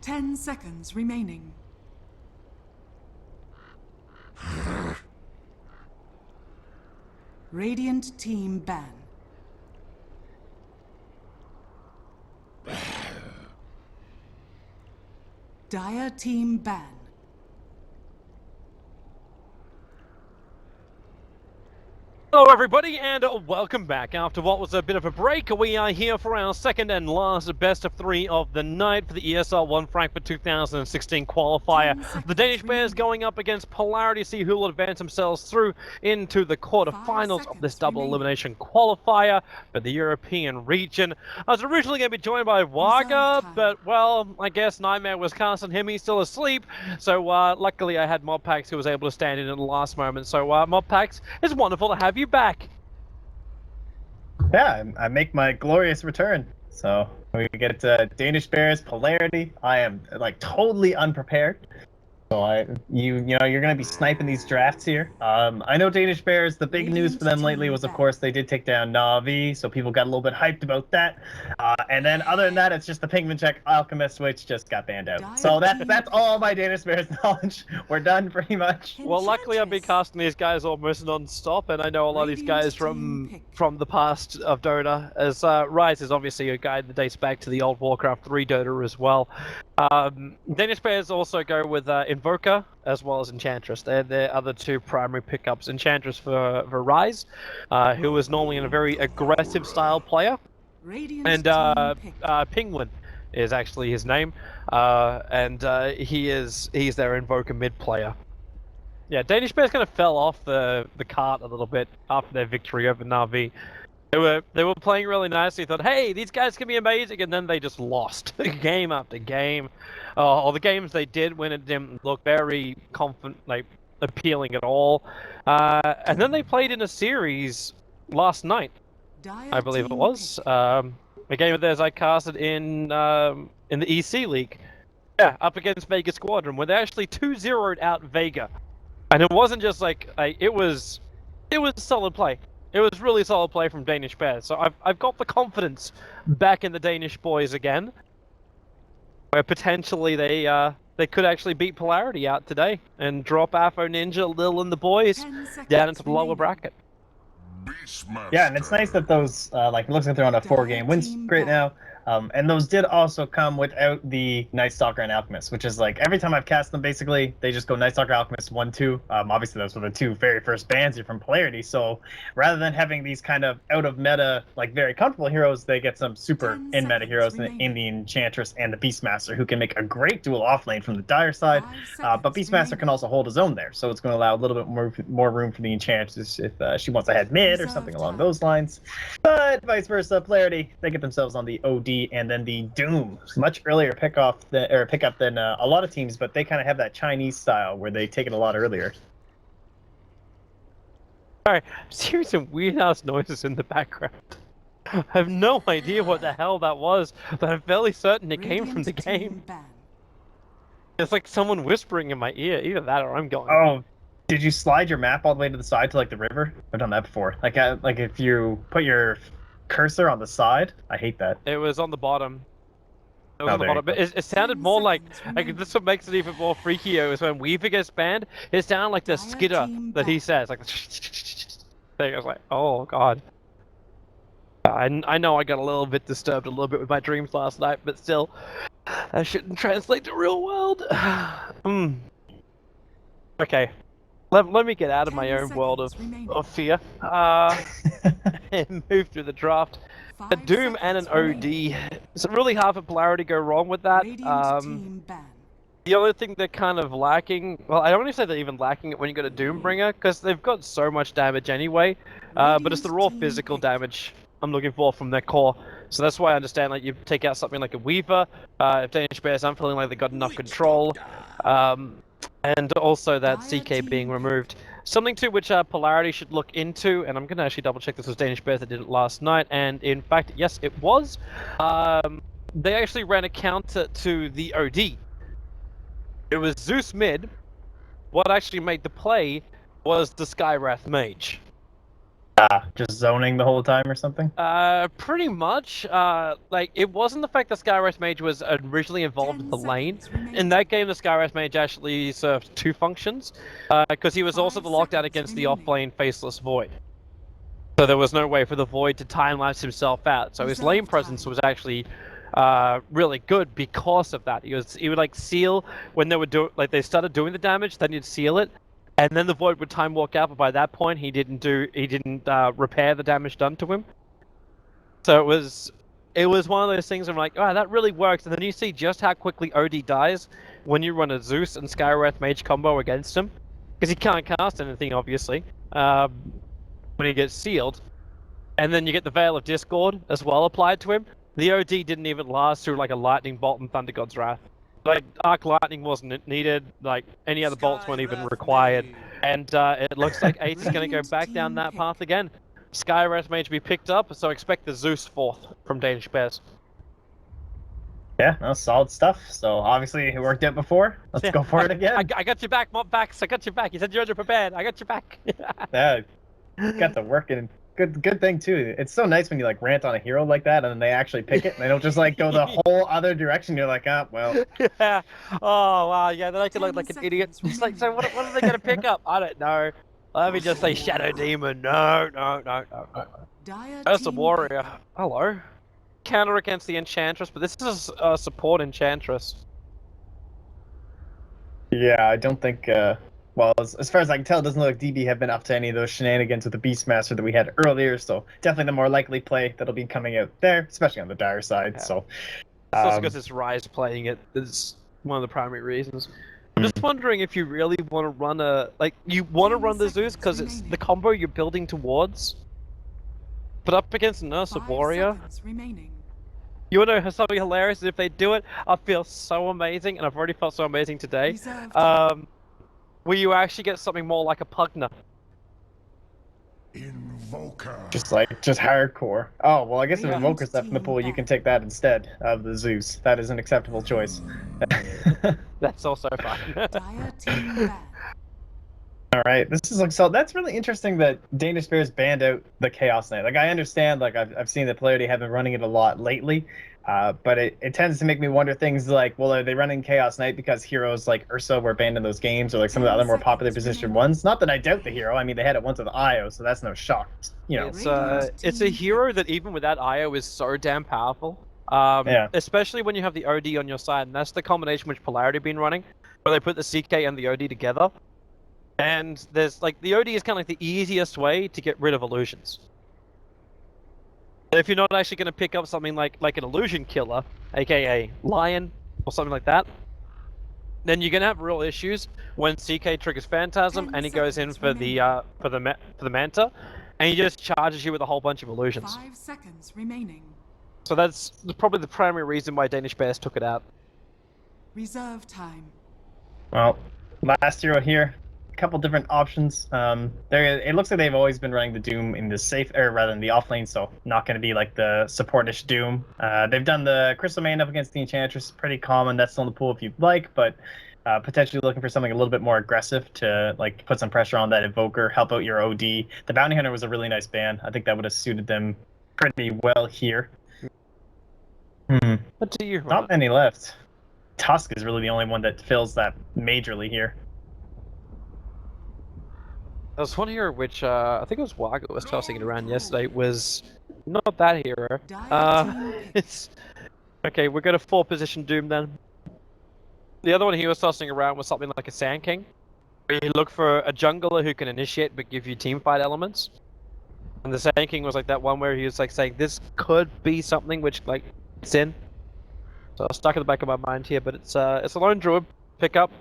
10 seconds remaining. Radiant team ban. Dire team ban. Hello everybody and welcome back. After what was a bit of a break, we are here for our second and last best of 3 of the night for the ESL One Frankfurt 2016 qualifier. The Danish Bears going up against Polarity, see who will advance themselves through into the quarterfinals of this double elimination qualifier for the European region. I was originally going to be joined by Waga, but well, I guess Nightmare was casting him, he's still asleep. So luckily I had Mobpax who was able to stand in at the last moment. So Mobpax, it's wonderful to have you back. Yeah, I make my glorious return. So we get Danish Bears, Polarity. I am like totally unprepared. So you're gonna be sniping these drafts here. I know Danish Bears. The big news for them lately was, of course, they did take down Na'Vi, so people got a little bit hyped about that. And then other than that, it's just the Pingman Check Alchemist, which just got banned out. So that's all my Danish Bears knowledge. We're done pretty much. Well, luckily I've been casting these guys almost non-stop, and I know a lot of these guys from the past of Dota, as Rise is obviously a guy that dates back to the old Warcraft 3 Dota as well. Danish Bears also go with Invoker as well as Enchantress. They're their other two primary pickups. Enchantress for Rise, who is normally a very aggressive style player, and Penguin is actually his name, and he's their Invoker mid player. Yeah, Danish Bears kind of fell off the cart a little bit after their victory over Na'Vi. They were playing really nicely. Thought, hey, these guys can be amazing, and then they just lost game after game. Or the games they did when it didn't look very confident, like appealing at all. And then they played in a series last night, I believe it was. A game of theirs I casted in the EC League. Yeah, up against Vega Squadron, where they actually 2-0'd out Vega. And it wasn't just like it was solid play. It was really solid play from Danish Bears. So I've got the confidence back in the Danish boys again, where potentially they could actually beat Polarity out today and drop Afro Ninja, Lil, and the boys down into the lower bracket. Yeah, and it's nice that those like it looks like they're on a 4-game win streak right now. And those did also come without the Night Stalker and Alchemist, which is like every time I've cast them, basically they just go Night Stalker, Alchemist 1-2. Obviously those were the two very first bans here from Polarity. So rather than having these kind of out of meta, like very comfortable heroes, they get some super in meta heroes in the Enchantress and the Beastmaster, who can make a great dual off lane from the Dire side. But Beastmaster can also hold his own there, so it's going to allow a little bit more room for the Enchantress if she wants to head mid or something along those lines. But vice versa, Polarity, they get themselves on the OD and then the Doom, much earlier pickup than a lot of teams, but they kind of have that Chinese style where they take it a lot earlier. Sorry, I'm hearing some weird ass noises in the background. I have no idea what the hell that was, but I'm fairly certain it came from the game. It's like someone whispering in my ear, either that or I'm going. Oh, did you slide your map all the way to the side to like the river? I've done that before. Like if you put your cursor on the side, I hate that. It was on the bottom. It was on the bottom, but it sounded more like this. What makes it even more freakier is when Weaver gets banned. It sounded like the skitter that he says, like. I was like, oh god. I know I got a little bit disturbed a little bit with my dreams last night, but still, that shouldn't translate to real world. Okay. Let me get out of my own world of fear and move through the draft. A Doom and an OD. It's really hard for Polarity to go wrong with that. The only thing they're kind of lacking, well, I don't want to say they're even lacking it when you got a Doombringer, because they've got so much damage anyway, but it's the raw physical damage I'm looking for from their core. So that's why I understand, like, you take out something like a Weaver, if Danish Bears aren't feeling like they've got enough control, and also that CK being removed. Something to which Polarity should look into, and I'm going to actually double check this was Danish Bears that did it last night, and in fact, yes, it was. They actually ran a counter to the OD. It was Zeus mid. What actually made the play was the Skywrath Mage. Just zoning the whole time or something? Pretty much. Like, it wasn't the fact that Skywrath Mage was originally involved with the lane. In that game, the Skywrath Mage actually served two functions, because he was also the lockdown against the off-lane Faceless Void. So there was no way for the Void to time-lapse himself out. So his lane presence was actually really good because of that. He would like seal when they started doing the damage, then he'd seal it, and then the Void would time walk out. But by that point, he didn't repair the damage done to him. So it was one of those things. I'm like, oh, that really works. And then you see just how quickly OD dies when you run a Zeus and Skywrath Mage combo against him, because he can't cast anything obviously when he gets sealed, and then you get the Veil of Discord as well applied to him. The OD didn't even last through like a Lightning Bolt and Thunder God's Wrath. Like, Arc Lightning wasn't needed, like, any other bolts weren't even required. And it looks like Ace is going to go back down that path again. Skywrath Mage be picked up, so expect the Zeus 4th from Danish Bears. Yeah, no, solid stuff. So obviously it worked out before. Let's go for it again. I got your back, Mobvax. I got your back. You said you're underprepared. I got your back. Yeah, got to work in. Good thing too. It's so nice when you like rant on a hero like that, and then they actually pick it, and they don't just like go the whole other direction. You're like, ah, well. Yeah. Oh wow. Yeah. Then I could look like an idiot. It's like, so what are they gonna pick up? I don't know. Let me just say Shadow Demon. No. That's a warrior. Hello. Counter against the Enchantress, but this is a support Enchantress. Yeah, I don't think. Well, as far as I can tell, it doesn't look like DB have been up to any of those shenanigans with the Beastmaster that we had earlier, so definitely the more likely play that'll be coming out there, especially on the Dire side. Yeah. So, it's also because it's Rise playing it. Is one of the primary reasons. I'm just wondering if you really want to run you want to run the Zeus because it's the combo you're building towards, but up against a Nurse of Warrior. You want to know something hilarious? If they do it, I feel so amazing, and I've already felt so amazing today. Where you actually get something more like a Pugna. Invoker. Just hardcore. Oh, well, I guess if Invoker's left in the pool, you can take that instead of the Zeus. That is an acceptable choice. That's also fine. Alright, this is like, so that's really interesting that Danish Bears banned out the Chaos Knight. Like, I understand, like, I've seen that Polarity have been running it a lot lately, but it tends to make me wonder things like, well, are they running Chaos Knight because heroes like Ursa were banned in those games, or like some of the other more popular position ones? Not that I doubt the hero, I mean, they had it once with IO, so that's no shock, you know. It's a hero that even without IO is so damn powerful. Yeah. Especially when you have the OD on your side, and that's the combination which Polarity have been running, where they put the CK and the OD together. And there's like the OD is kind of like the easiest way to get rid of illusions. If you're not actually going to pick up something like an illusion killer, aka Lion or something like that, then you're going to have real issues when CK triggers Phantasm and he goes in for the Manta, and he just charges you with a whole bunch of illusions. 5 seconds remaining. So that's probably the primary reason why Danish Bears took it out. Reserve time. Well, last hero here. Couple different options. It looks like they've always been running the Doom in the safe, or rather in the off lane, so not going to be like the supportish Doom. They've done the Crystal Main up against the Enchantress, pretty common. That's still in the pool if you'd like, but potentially looking for something a little bit more aggressive to like put some pressure on that Evoker, help out your OD. The Bounty Hunter was a really nice ban. I think that would have suited them pretty well here. What do you run? Not many left. Tusk is really the only one that fills that majorly here. There was one hero which, I think it was Wago was tossing it around yesterday, was not that hero. It's... Okay, we're going to 4-position Doom then. The other one he was tossing around was something like a Sand King, where you look for a jungler who can initiate but give you teamfight elements. And the Sand King was like that one where he was like saying, this could be something which, like, it's in. So it's stuck in the back of my mind here, but it's a lone druid pickup.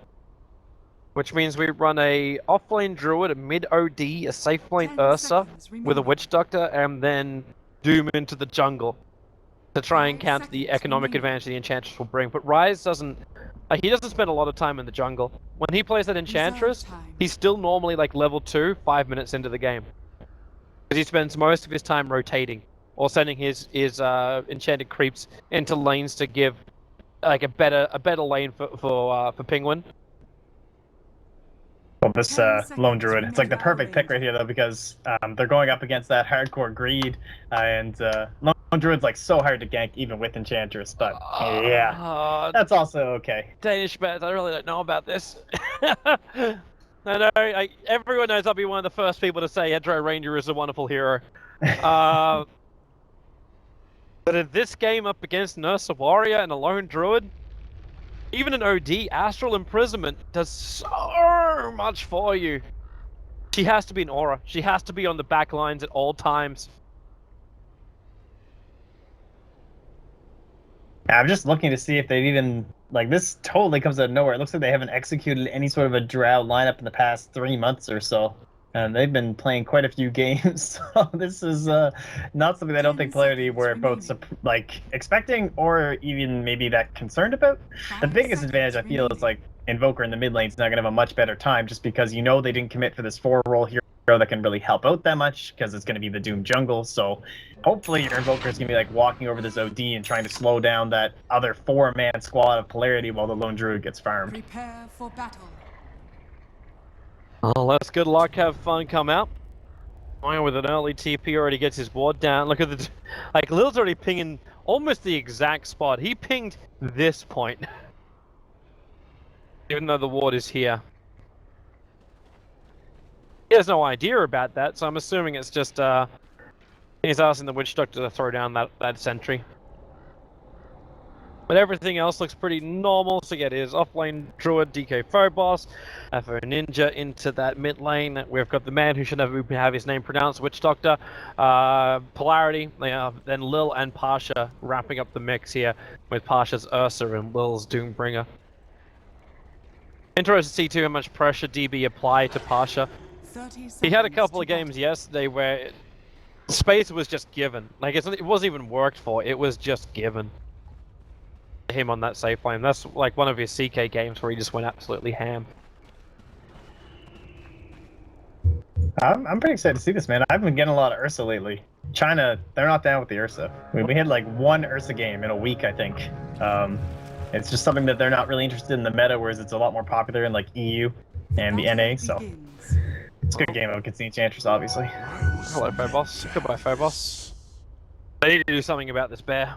Which means we run a off-lane Druid, a mid-OD, a safe-lane Ursa, with a Witch Doctor, and then Doom into the jungle to try and counter the economic advantage the Enchantress will bring. But Rise doesn't... he doesn't spend a lot of time in the jungle. When he plays that Enchantress, he's still normally like level 2, 5 minutes into the game. Because he spends most of his time rotating, or sending his enchanted creeps into lanes to give like a better lane for Penguin. Well, this Lone Druid, it's like the perfect pick right here, though, because they're going up against that hardcore greed, and Lone Druid's like so hard to gank even with Enchantress, but yeah, that's also okay. Danish bets, I really don't know about this. I know, everyone knows I'll be one of the first people to say Hedro Ranger is a wonderful hero. But in this game up against Nurse Warrior and a Lone Druid, even an OD, Astral Imprisonment, does so much for you. She has to be an aura. She has to be on the back lines at all times. I'm just looking to see if they've even, like, this totally comes out of nowhere. It looks like they haven't executed any sort of a Drow lineup in the past 3 months or so. And they've been playing quite a few games, so this is not something I don't think Polarity were both like expecting or even maybe that concerned about. The biggest advantage I feel is like Invoker in the mid lane is not going to have a much better time just because you know they didn't commit for this 4-role hero that can really help out that much because it's going to be the Doom jungle. So hopefully your Invoker is going to be like walking over this OD and trying to slow down that other 4-man squad of Polarity while the Lone Druid gets farmed. Prepare for battle. Oh, let's good luck, have fun, come out. Going with an early TP already gets his ward down. Look at the... Like, Lil's already pinging almost the exact spot. He pinged this point. Even though the ward is here. He has no idea about that, so I'm assuming it's just, he's asking the Witch Doctor to throw down that sentry. But everything else looks pretty normal, so yeah, it is offlane Druid, DK Phobos, FO Ninja into that mid lane. We've got the man who should never have his name pronounced, Witch Doctor, Polarity, then Lil and Pasha wrapping up the mix here with Pasha's Ursa and Lil's Doombringer. Interested to see too how much pressure DB apply to Pasha. He had a couple of games yesterday where space was just given. Like, it wasn't even worked for, it was just given. Him on that safe lane. That's like one of his CK games where he just went absolutely ham. I'm pretty excited to see this, man. I've been getting a lot of Ursa lately. China, they're not down with the Ursa. We had like 1 Ursa game in a week, I think. It's just something that they're not really interested in the meta, whereas it's a lot more popular in like EU and the NA, so it's a good game against the Enchantress, obviously. Hello, Phobos. Goodbye, Phobos. They need to do something about this bear.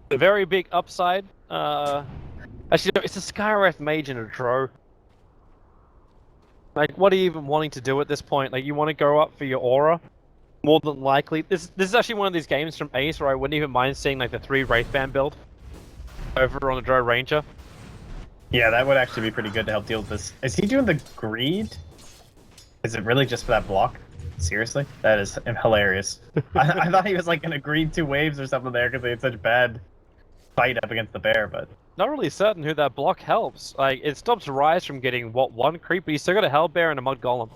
The very big upside, actually, no, it's a Skywrath Mage in a Drow. Like, what are you even wanting to do at this point? Like, you want to go up for your aura? More than likely. This is actually one of these games from Ace where I wouldn't even mind seeing, like, the 3 Wraithband build over on a Drow Ranger. Yeah, that would actually be pretty good to help deal with this. Is he doing the greed? Is it really just for that block? Seriously? That is hilarious. I thought he was, like, gonna greed 2 waves or something there because they had such bad fight up against the bear, but not really certain who that block helps. Like, it stops Rise from getting what 1 creep, but he's still got a Hellbear and a Mud Golem,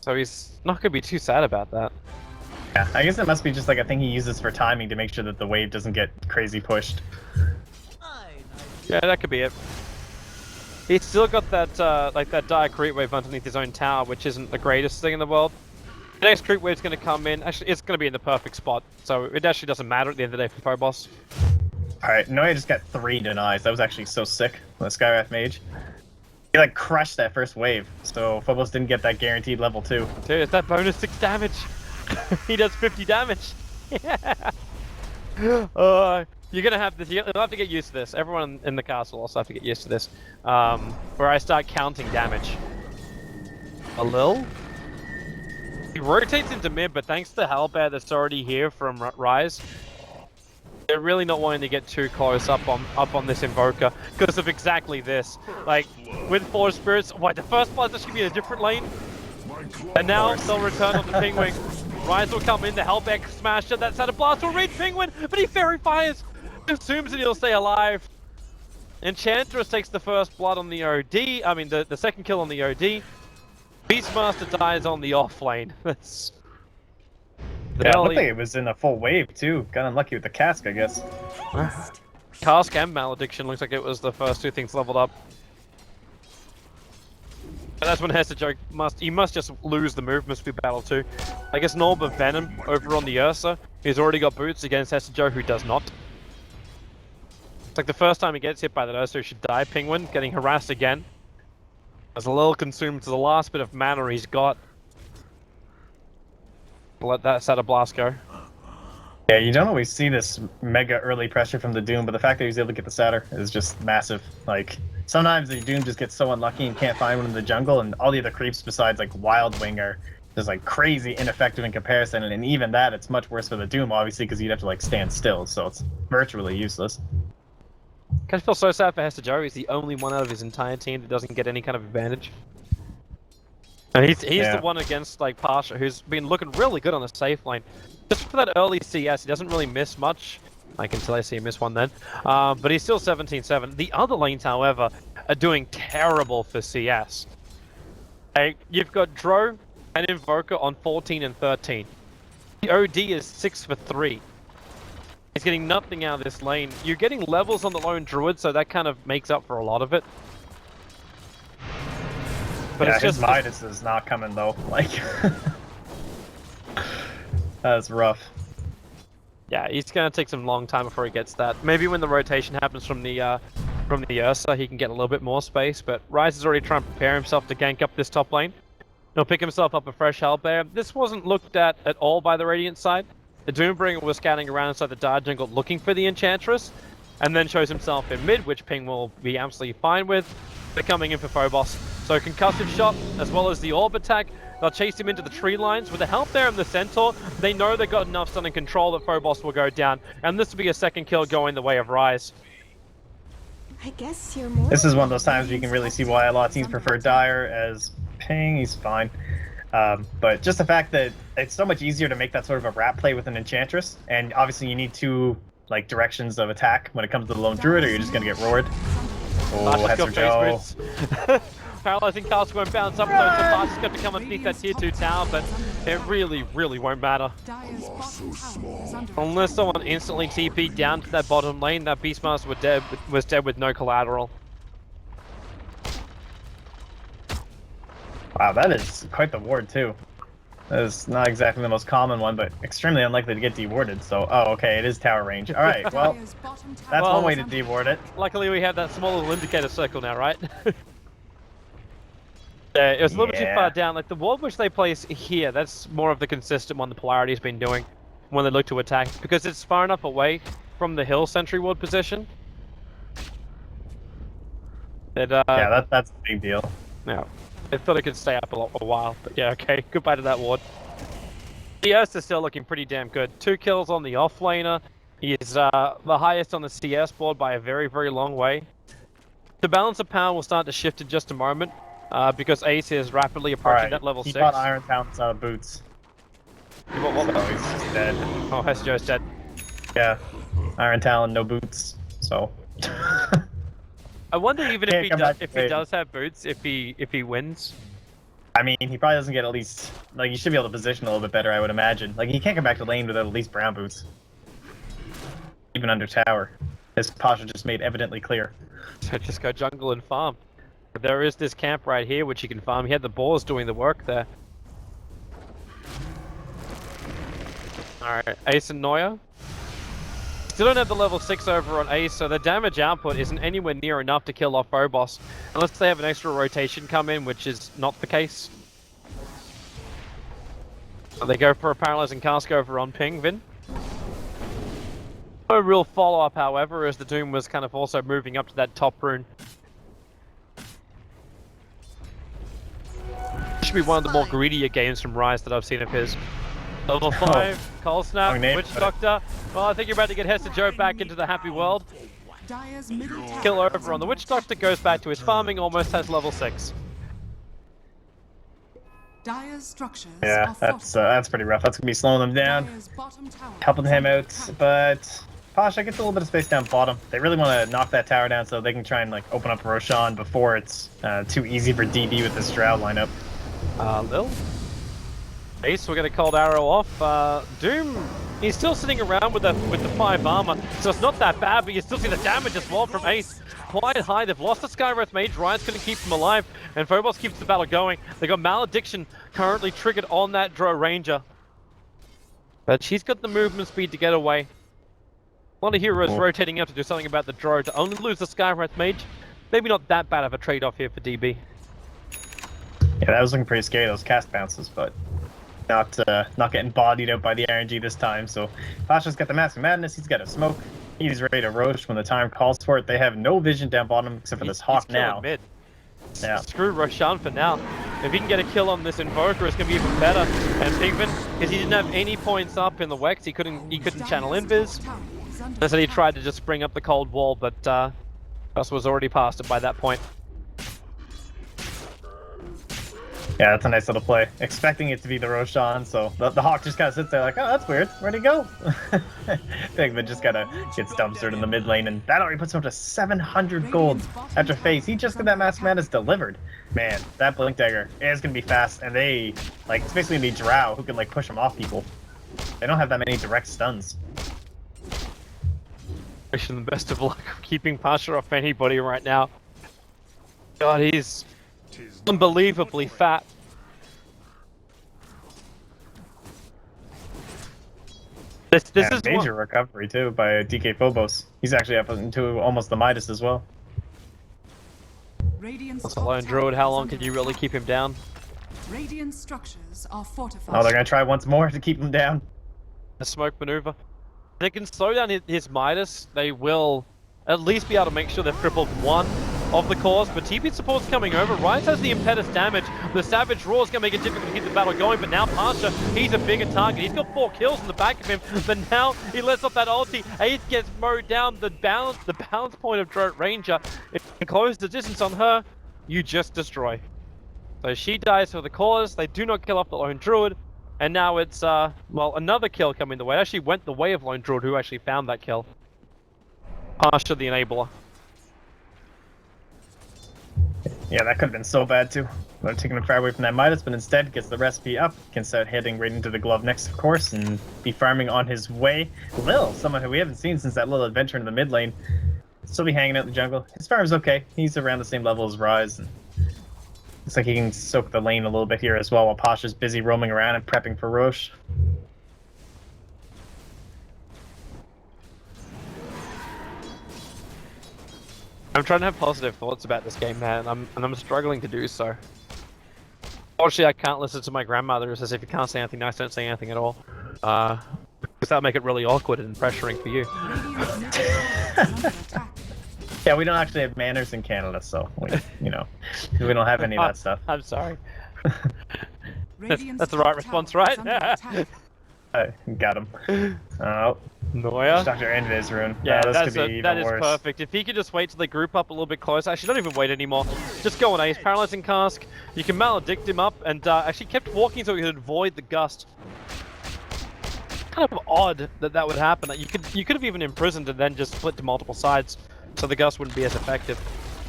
so he's not gonna be too sad about that. Yeah, I guess it must be just like a thing he uses for timing to make sure that the wave doesn't get crazy pushed. Yeah, that could be it. He's still got that like that dire creep wave underneath his own tower, which isn't the greatest thing in the world. The next creep wave's going to come in. Actually, it's going to be in the perfect spot, so it actually doesn't matter at the end of the day for Phobos. Alright, no, I just got 3 denies. That was actually so sick. The Skywrath Mage. He like crushed that first wave, so Phobos didn't get that guaranteed level 2. Dude, it's that bonus 6 damage. He does 50 damage. Yeah. You're gonna have this. You'll have to get used to this. Everyone in the castle also have to get used to this. Where I start counting damage. A little. He rotates into mid, but thanks to Hellbear that's already here from Rise, they're really not wanting to get too close up on this Invoker because of exactly this. Like, with 4 Spirits, the first blood's actually be in a different lane, and now they'll return on the Penguin. Rise will come in, the Hellbear Smasher, that's how the blast will reach Penguin, but he Fairy Fires, assumes that he'll stay alive. Enchantress takes the first blood on the OD, I mean the second kill on the OD. Beastmaster dies on the off lane. That's... Yeah, it looked like it was in a full wave too. Got unlucky with the cask, I guess. Cask and Malediction looks like it was the first 2 things leveled up. And that's when Hesijoke must just lose the movement speed battle too. I guess Norb of Venom over on the Ursa, he's already got boots against Hesijoke who does not. It's like the first time he gets hit by that Ursa, he should die. Penguin getting harassed again. As a little consumed to the last bit of mana he's got. Let that set of blast go. Yeah, you don't always see this mega early pressure from the Doom, but the fact that he was able to get the Satyr is just massive. Like, sometimes the Doom just gets so unlucky and can't find one in the jungle, and all the other creeps besides, like, Wild Wing are just, like, crazy ineffective in comparison, and even that, it's much worse for the Doom, obviously, because you'd have to, like, stand still, so it's virtually useless. I feel so sad for Hester Joe. He's the only one out of his entire team that doesn't get any kind of advantage. And he's the one against, like, Pasha, who's been looking really good on the safe lane. Just for that early CS, he doesn't really miss much. Like, until I see him miss one then. But he's still 17-7. The other lanes, however, are doing terrible for CS. Like, you've got Dro and Invoker on 14 and 13. The OD is 6 for 3. He's getting nothing out of this lane. You're getting levels on the lone Druid, so that kind of makes up for a lot of it. But yeah, it's just his Midas is not coming though. Like, that's rough. Yeah, he's gonna take some long time before he gets that. Maybe when the rotation happens from the Ursa, he can get a little bit more space. But Ryze is already trying to prepare himself to gank up this top lane. He'll pick himself up a fresh Hellbear. This wasn't looked at all by the Radiant side. The Doombringer was scanning around inside the Dire jungle looking for the Enchantress, and then shows himself in mid, which Ping will be absolutely fine with. They're coming in for Phobos. So concussive shot, as well as the orb attack. They'll chase him into the tree lines. With the help there in the Centaur, they know they've got enough stunning control that Phobos will go down. And this will be a second kill going the way of Ryze. I guess you're more. This is one of those times where you can really see why a lot of teams prefer Dire as Ping. He's fine. But just the fact that it's so much easier to make that sort of a wrap play with an Enchantress, and obviously you need two like directions of attack when it comes to the lone Druid, or you're just gonna get roared. Oh, Hester Joe. Paralyzing castle won't bounce up though, so Fast is going to come underneath that tier 2 tower, but it really won't matter. Unless someone instantly TP'd down to that bottom lane, that Beastmaster was dead with no collateral. Wow, that is quite the ward too. That is not exactly the most common one, but extremely unlikely to get dewarded, so oh okay, it is tower range. Alright, well, that's one way to deward it. Luckily we have that small little indicator circle now, right? Yeah, it was a little bit too far down. Like the ward which they place here, that's more of the consistent one the Polarity's been doing when they look to attack, because it's far enough away from the hill sentry ward position. That, yeah, that's a big deal. Yeah, I thought it could stay up a while, but yeah, okay, goodbye to that ward. The Ursa is still looking pretty damn good. 2 kills on the offlaner. He is the highest on the CS board by a very long way. The balance of power will start to shift in just a moment. Because Ace is rapidly approaching that level 6. He bought Iron Talon's boots. He bought what? So he's just dead. Oh, Hesjo's dead. Yeah. Iron Talon, no boots. So. I wonder even if he does have boots, if he wins. I mean, he probably doesn't get at least, like, he should be able to position a little bit better, I would imagine. Like, he can't come back to lane without at least brown boots. Even under tower. As Pasha just made evidently clear. So just go jungle and farm. There is this camp right here which you can farm. He had the boars doing the work there. Alright, Ace and Neuer. Still don't have the level 6 over on Ace, so the damage output isn't anywhere near enough to kill off Phobos. Unless they have an extra rotation come in, which is not the case. They go for a paralyzing cask over on Ping, Vin. No real follow-up, however, as the Doom was kind of also moving up to that top rune. Should be one of the more greedier games from Ryze that I've seen of his. Level 5, Cold Snap, Witch Doctor. Well, I think you're about to get Hester Joe back into the happy world. Kill over on the Witch Doctor, goes back to his farming, almost has level 6. Yeah, that's pretty rough. That's gonna be slowing them down, helping him out. But Pasha gets a little bit of space down bottom. They really want to knock that tower down so they can try and like open up Roshan before it's too easy for DB with this Shroud lineup. Lil. Ace, we're gonna cold arrow off. Doom, he's still sitting around with the 5 armor, so it's not that bad, but you still see the damage as well from Ace. Quite high, they've lost the Skywrath Mage, Ryan's gonna keep them alive, and Phobos keeps the battle going. They got Malediction currently triggered on that Dro Ranger. But she's got the movement speed to get away. A lot of heroes rotating up to do something about the Dro to only lose the Skywrath Mage. Maybe not that bad of a trade-off here for DB. Yeah, that was looking pretty scary, those cast bounces, but not getting bodied out by the RNG this time. So Pasha's got the Mask of Madness, he's got a smoke, he's ready to roast when the time calls for it. They have no vision down bottom except for this Hawk now. Mid. Yeah. Screw Roshan for now. If he can get a kill on this Invoker, it's going to be even better. And Pigman, because he didn't have any points up in the Wex, he couldn't channel Invis. So he tried to just bring up the cold wall, but Gus was already past it by that point. Yeah, that's a nice little play. Expecting it to be the Roshan, so the Hawk just kind of sits there like, oh, that's weird. Where'd he go? Pigman just kind of gets dumpstered in the mid lane, and that already puts him up to 700 gold after phase. He just got that Mask Madness delivered. Man, that Blink Dagger is going to be fast, and they, like, it's basically the Drow who can, like, push him off people. They don't have that many direct stuns. Wishing the best of luck keeping Pasha off anybody right now. God, he's unbelievably fat. This is major recovery too by DK Phobos. He's actually up into almost the Midas as well. That's a lone druid. How long can you really keep him down? Radiant structures are fortified. Oh, they're gonna try once more to keep him down. A smoke maneuver. If they can slow down his Midas, they will at least be able to make sure they've crippled one of the cores, but TP support's coming over. Rise has the impetus damage. The Savage Roar is going to make it difficult to keep the battle going, but now Pasha, he's a bigger target. He's got 4 kills in the back of him, but now he lets off that ulti. Ace gets mowed down. The balance point of Drought Ranger. If you close the distance on her, you just destroy. So she dies for the cause. They do not kill off the Lone Druid, and now it's, well, another kill coming the way. It actually went the way of Lone Druid, who actually found that kill. Pasha the enabler. Yeah, that could have been so bad too. Would have taken him far away from that Midas, but instead gets the recipe up, can start heading right into the glove next, of course, and be farming on his way. Lil, someone who we haven't seen since that little adventure in the mid lane, still be hanging out in the jungle. His farm's okay. He's around the same level as Rise, and looks like he can soak the lane a little bit here as well, while Pasha's busy roaming around and prepping for Roche. I'm trying to have positive thoughts about this game, man, and I'm struggling to do so. Unfortunately, I can't listen to my grandmother who says if you can't say anything nice, don't say anything at all. Because that'll make it really awkward and pressuring for you. Yeah, we don't actually have manners in Canada, so we don't have any of that stuff. I'm sorry. That's the right response, right? Got him. Oh. Noya. Dr. Invis rune. Yeah, that is worse. Perfect. If he could just wait till they group up a little bit closer. Actually, don't even wait anymore. Just go on Ace. Paralyzing Cask. You can maledict him up and actually kept walking so he could avoid the gust. Kind of odd that would happen. You could have even imprisoned and then just split to multiple sides so the gust wouldn't be as effective.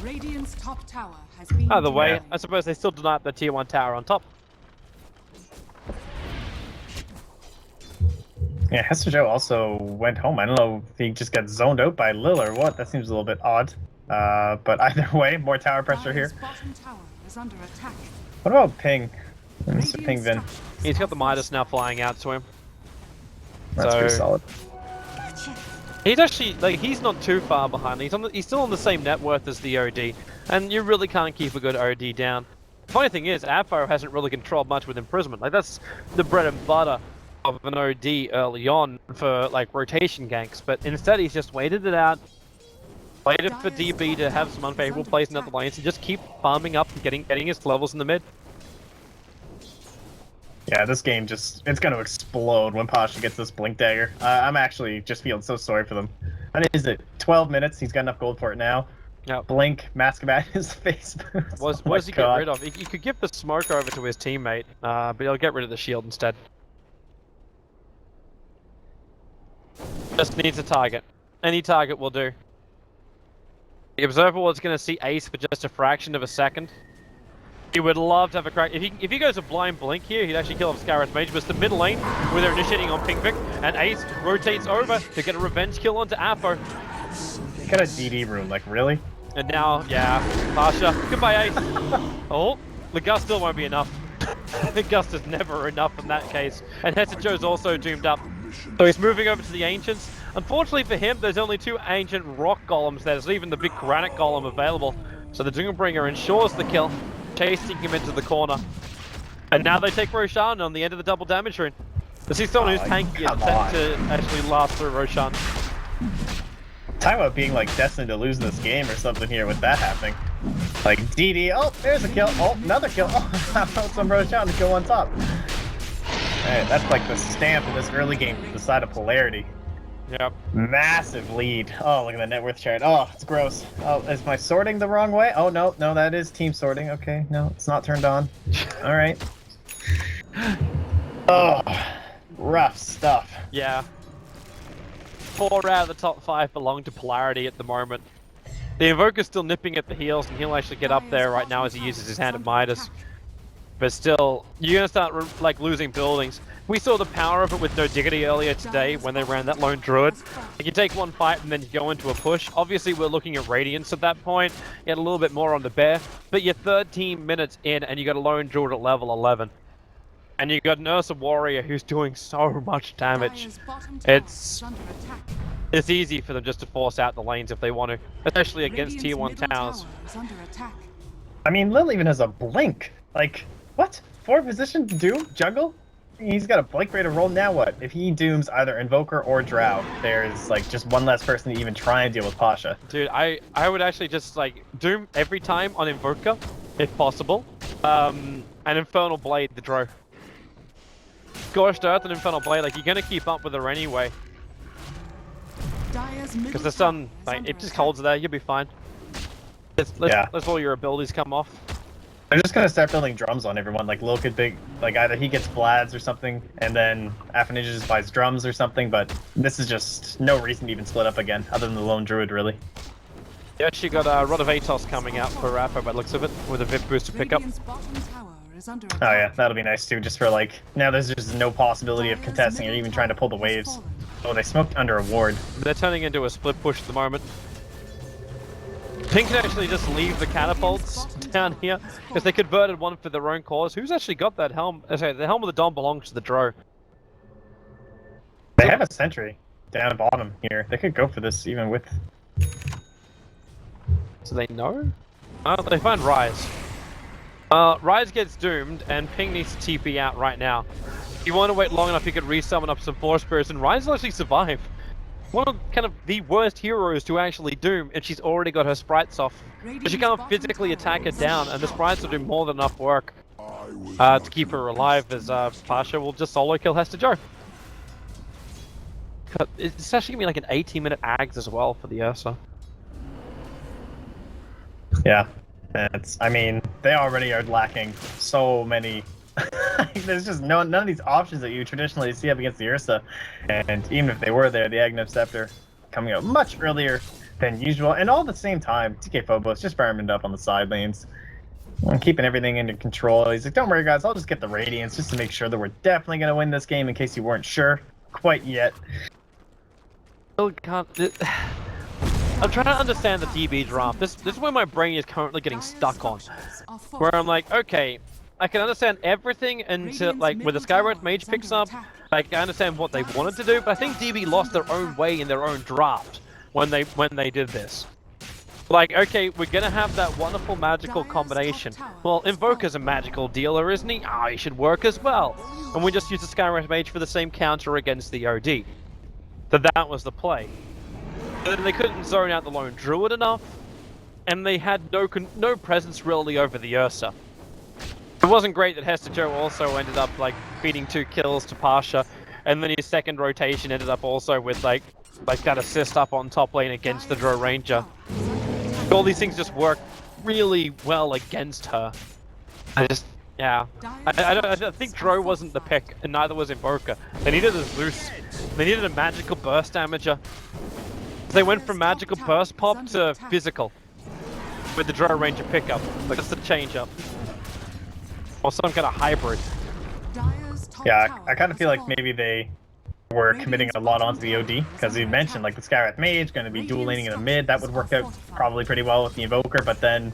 Radiant's top tower has been Either way, I suppose they still deny the tier 1 tower on top. Yeah, Hester Joe also went home. I don't know if he just got zoned out by Lil or what. That seems a little bit odd. But either way, more tower pressure here. Bottom tower is under attack. What about Ping? Mr. Ping Vin. He's got the Midas now flying out to him. That's pretty solid. He's actually, like, he's not too far behind. He's still on the same net worth as the OD. And you really can't keep a good OD down. The funny thing is, Avro hasn't really controlled much with imprisonment. Like, that's the bread and butter of an OD early on for like rotation ganks, but instead he's just waited it out, waited for DB to have some unfavorable plays in other lanes and just keep farming up and getting his levels in the mid. Yeah, this game it's going to explode when Pasha gets this Blink Dagger. I'm actually just feeling so sorry for them. And is it 12 minutes? He's got enough gold for it now. Yep. Blink, Mask of his face boots. What does he get rid of? He could give the smoke over to his teammate, but he'll get rid of the shield instead. Just needs a target. Any target will do. The Observer was going to see Ace for just a fraction of a second. He would love to have a crack. If he goes a blind blink here, he'd actually kill off Scarus Mage, but it's the mid lane where they're initiating on Pingvic, and Ace rotates over to get a revenge kill onto Afo. He got a DD room, like, really? And now, yeah, Pasha. Goodbye, Ace. Oh, the Gust still won't be enough. The Gust is never enough in that case. And Hester Joe's also doomed up. So he's moving over to the Ancients. Unfortunately for him, there's only 2 Ancient Rock Golems. There's even the big Granite Golem available. So the Doombringer ensures the kill. chasing him into the corner. And now they take Roshan on the end of the double damage rune. This is someone who's tanky and set to actually last through Roshan. Talk about being like destined to lose this game or something here with that happening. Like DD, oh, there's a kill. Oh, another kill. Oh, how about some Roshan to kill on top? Alright, that's like the stamp of this early game to the side of Polarity. Yep. Massive lead. Oh, look at the net worth chart. Oh, it's gross. Oh, is my sorting the wrong way? Oh, no, that is team sorting. Okay, no, it's not turned on. Alright. Oh, rough stuff. Yeah. 4 out of the top 5 belong to Polarity at the moment. The Invoker's still nipping at the heels, and he'll actually get up there right now as he uses his hand at Midas. But still, you're gonna start like losing buildings. We saw the power of it with No Diggity earlier today when they ran that lone druid. Like you take one fight and then you go into a push. Obviously, we're looking at Radiance at that point. You had a little bit more on the bear, but you're 13 minutes in and you got a lone druid at level 11. And you got an Ursa Warrior who's doing so much damage. It's easy for them just to force out the lanes if they want to, especially against tier 1 towers. I mean, Lil even has a blink. Like, what? 4 position Doom? Jungle? He's got a blink rate of roll, now what? If he dooms either Invoker or Drow, there's like just one less person to even try and deal with Pasha. Dude, I would actually just like doom every time on Invoker, if possible. And Infernal Blade the Drow. Scorched Earth and Infernal Blade, like you're gonna keep up with her anyway. Because the sun, like, it just holds there, you'll be fine. Let's all your abilities come off. They're just gonna start building drums on everyone. Like Lil could big, like either he gets Vlads or something, and then Ninja just buys drums or something. But this is just no reason to even split up again, other than the lone druid, really. You actually got Rod of Atos coming out for Rapper by the looks of it, with a VIP booster pickup. Oh yeah, that'll be nice too. Just for like now, there's just no possibility of contesting or even trying to pull the waves. Oh, they smoked under a ward. They're turning into a split push at the moment. Pink can actually just leave the catapults down here, because they converted one for their own cause. Who's actually got that helm? Sorry, the helm of the Dom belongs to the Drow. They have a sentry down bottom here. They could go for this even with... So they know? Oh, they find Rise. Rise gets doomed, and Ping needs to TP out right now. If you want to wait long enough, you could resummon up some Force Spirits, and Rise will actually survive. One of kind of the worst heroes to actually doom, and she's already got her sprites off. But she can't physically attack her down, and the sprites will do more than enough work to keep her alive, as Pasha will just solo kill Hester Joe. It's actually gonna be like an 18-minute Ags as well for the Ursa. Yeah, I mean, they already are lacking so many. There's just none of these options that you traditionally see up against the Ursa, and even if they were there, the Aghanim Scepter coming out much earlier than usual, and all at the same time, TK Phobos just farming up on the side lanes and keeping everything under control. He's like, don't worry guys, I'll just get the Radiance just to make sure that we're definitely going to win this game in case you weren't sure quite yet. Still can't... I'm trying to understand the DB draft. This is where my brain is currently getting stuck on, where I'm like, okay, I can understand everything until, like, when the Skyward Mage picks up, like, I understand what they wanted to do, but I think DB lost their own way in their own draft when they did this. Like, okay, we're gonna have that wonderful magical combination. Well, Invoker's a magical dealer, isn't he? Ah, he should work as well. And we just use the Skyward Mage for the same counter against the OD. So that was the play. But then they couldn't zone out the lone druid enough, and they had no presence really over the Ursa. It wasn't great that Hester Joe also ended up like feeding 2 kills to Pasha, and then his second rotation ended up also with like that assist up on top lane against the Drow Ranger. All these things just work really well against her. I think Drow wasn't the pick, and neither was Invoker. They needed a Zeus. They needed a magical burst damager. They went from magical burst pop to physical with the Drow Ranger pickup. Like, that's the change up. Or some kind of hybrid. Yeah, I kind of feel like maybe they were committing a lot onto the OD, because you mentioned like the Skywrath Mage going to be dual laning in the mid. That would work out probably pretty well with the Invoker, but then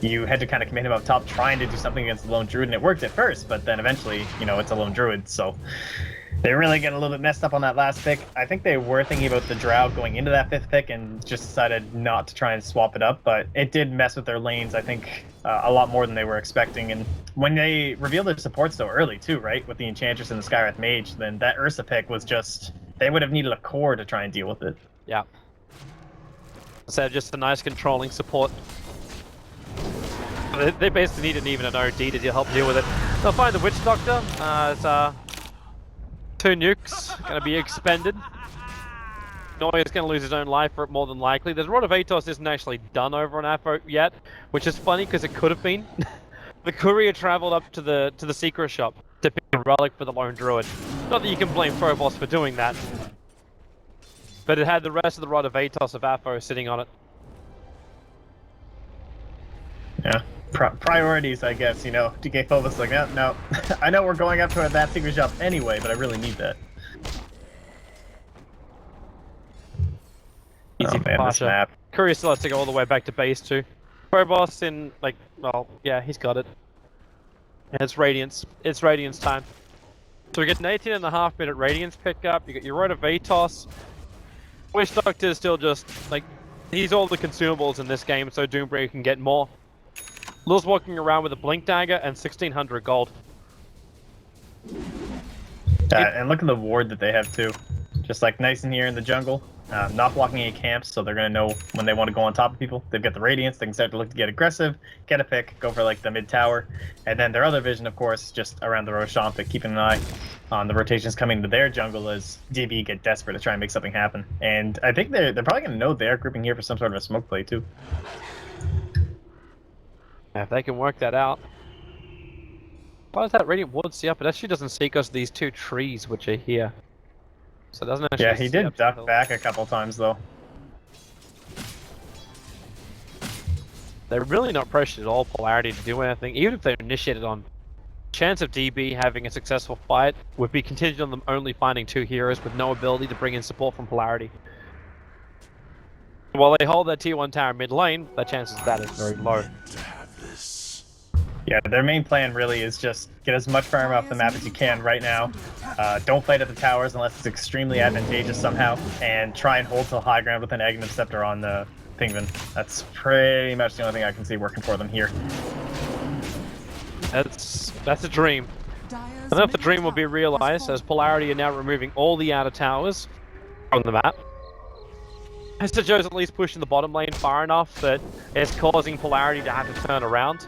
you had to kind of commit him up top trying to do something against the Lone Druid, and it worked at first, but then eventually, you know, it's a Lone Druid, so They really get a little bit messed up on that last pick. I think they were thinking about the Drow going into that 5th pick and just decided not to try and swap it up, but it did mess with their lanes, I think, a lot more than they were expecting. And when they revealed their support so early, too, right, with the Enchantress and the Skywrath Mage, then that Ursa pick was just... They would have needed a core to try and deal with it. Yeah. So just a nice controlling support. They basically need even an OD to help deal with it. They'll find the Witch Doctor. It's 2 nukes going to be expended. Neuer's going to lose his own life for it more than likely. The Rod of Atos isn't actually done over on Aphro yet, which is funny because it could have been. The courier travelled up to the secret shop to pick a relic for the lone druid. Not that you can blame Phobos for doing that, but it had the rest of the Rod of Atos of Aphro sitting on it. Yeah. Priorities, I guess, you know. DK Phobos like, no. I know we're going up to that secret shop anyway, but I really need that. Easy for Pasha. Courier still has to go all the way back to base too. Phobos in, like, well, yeah, he's got it. And it's Radiance. It's Radiance time. So we get an 18.5-minute Radiance pickup. You got your Rod of Atos. Witch Doctor is still just, like, he's all the consumables in this game, so Doombreaker can get more. Lil's walking around with a Blink Dagger and 1600 gold. And look at the ward that they have too. Just like nice in here in the jungle. Not blocking any camps, so they're going to know when they want to go on top of people. They've got the Radiance, they can start to look to get aggressive, get a pick, go for like the mid tower. And then their other vision, of course, just around the Roshan pick, keeping an eye on the rotations coming to their jungle as DB get desperate to try and make something happen. And I think they're probably going to know they're grouping here for some sort of a smoke play too. If they can work that out. Why does that Radiant Ward see up? It actually doesn't see because of these 2 trees which are here. So it doesn't actually Yeah, he did duck back a couple times though. They're really not pressured at all, Polarity, to do anything. Even if they initiated on, chance of DB having a successful fight would be contingent on them only finding 2 heroes with no ability to bring in support from Polarity. While they hold their tier 1 tower mid lane, the chances of that is very low. Yeah, their main plan really is just get as much farm off the map as you can right now. Don't fight at the towers unless it's extremely advantageous somehow, and try and hold till high ground with an Aghanim Scepter on the Penguin. That's pretty much the only thing I can see working for them here. That's a dream. I don't know if the dream will be realized, as Polarity are now removing all the outer towers from the map. Mr. Joe's at least pushing the bottom lane far enough that it's causing Polarity to have to turn around.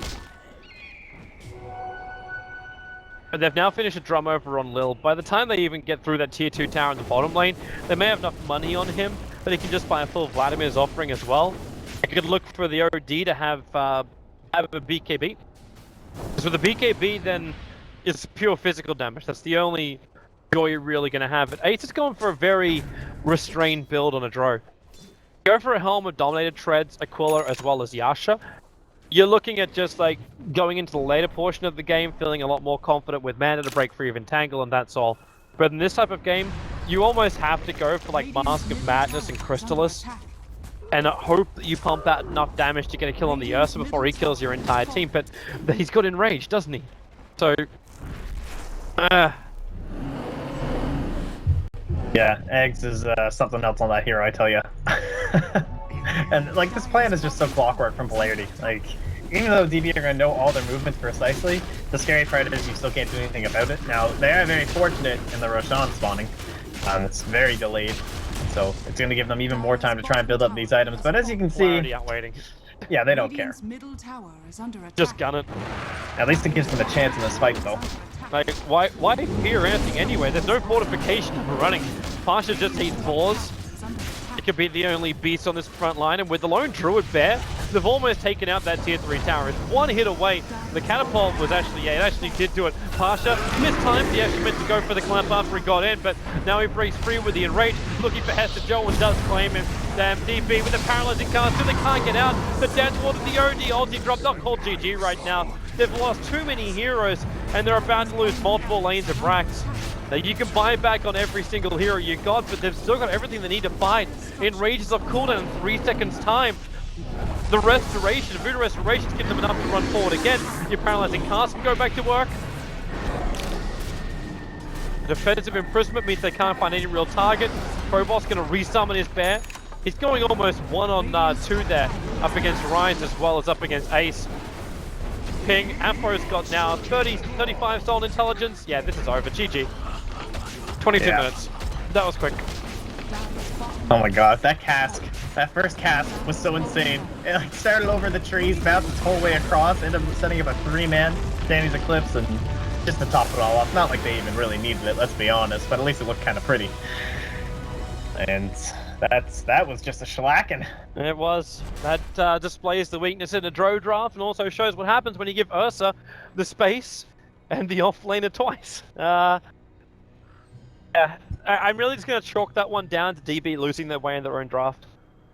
But they've now finished a drum over on Lil. By the time they even get through that tier 2 tower in the bottom lane, they may have enough money on him that he can just buy a full Vladimir's offering as well. I could look for the OD to have a BKB. So the BKB then is pure physical damage. That's the only joy you're really going to have. But Ace is going for a very restrained build on a Drow. Go for a Helm of Dominated Treads, Aquila, as well as Yasha. You're looking at just like going into the later portion of the game, feeling a lot more confident with mana to break free of Entangle, and that's all. But in this type of game, you almost have to go for like Mask of Madness and Crystallis, and hope that you pump out enough damage to get a kill on the Ursa before he kills your entire team. But he's got Enraged, doesn't he? So, yeah, Eggs is something else on that hero, I tell you. And like this plan is just so clockwork from Polarity. Like, even though DB are gonna know all their movements precisely, the scary part is you still can't do anything about it. Now they are very fortunate in the Roshan spawning. It's very delayed, so it's gonna give them even more time to try and build up these items. But as you can see, yeah, they don't care. Just gun it. At least it gives them a chance in this fight, though. Like, why fear anything anyway? There's no fortification running. Pasha just needs Boars. It could be the only beast on this front line, and with the lone Druid Bear, they've almost taken out that tier 3 tower. It's one hit away. The catapult was actually, yeah, it actually did do it. Pasha missed time. He actually meant to go for the clamp after he got in, but now he breaks free with the Enrage, looking for Hester Joe and does claim him. Damn, DB with the paralyzing cast, still they can't get out. The dance water, the OD ulti dropped, not called GG right now. They've lost too many heroes, and they're about to lose multiple lanes of Brax. Now you can buy back on every single hero you got, but they've still got everything they need to fight. Enrages of cooldown in 3 seconds time. The restoration, Voodoo Restorations give them enough to run forward again. Your paralyzing cast can go back to work. Defensive imprisonment means they can't find any real target. Probost's going to resummon his bear. He's going almost 1-on-2 there, up against Ryan's as well as up against Ace. Ping, Ampho's got now 35 stolen intelligence. Yeah, this is over. GG. 22 minutes. That was quick. Oh my god, that first cast was so insane. It like started over the trees, bounced its whole way across, ended up setting up a 3-man Danny's Eclipse, and just to top it all off. Not like they even really needed it, let's be honest, but at least it looked kind of pretty. And that was just a shellacking. It was. That displays the weakness in a Drow draft and also shows what happens when you give Ursa the space and the offlaner twice. Yeah, I'm really just going to chalk that one down to DB losing their way in their own draft.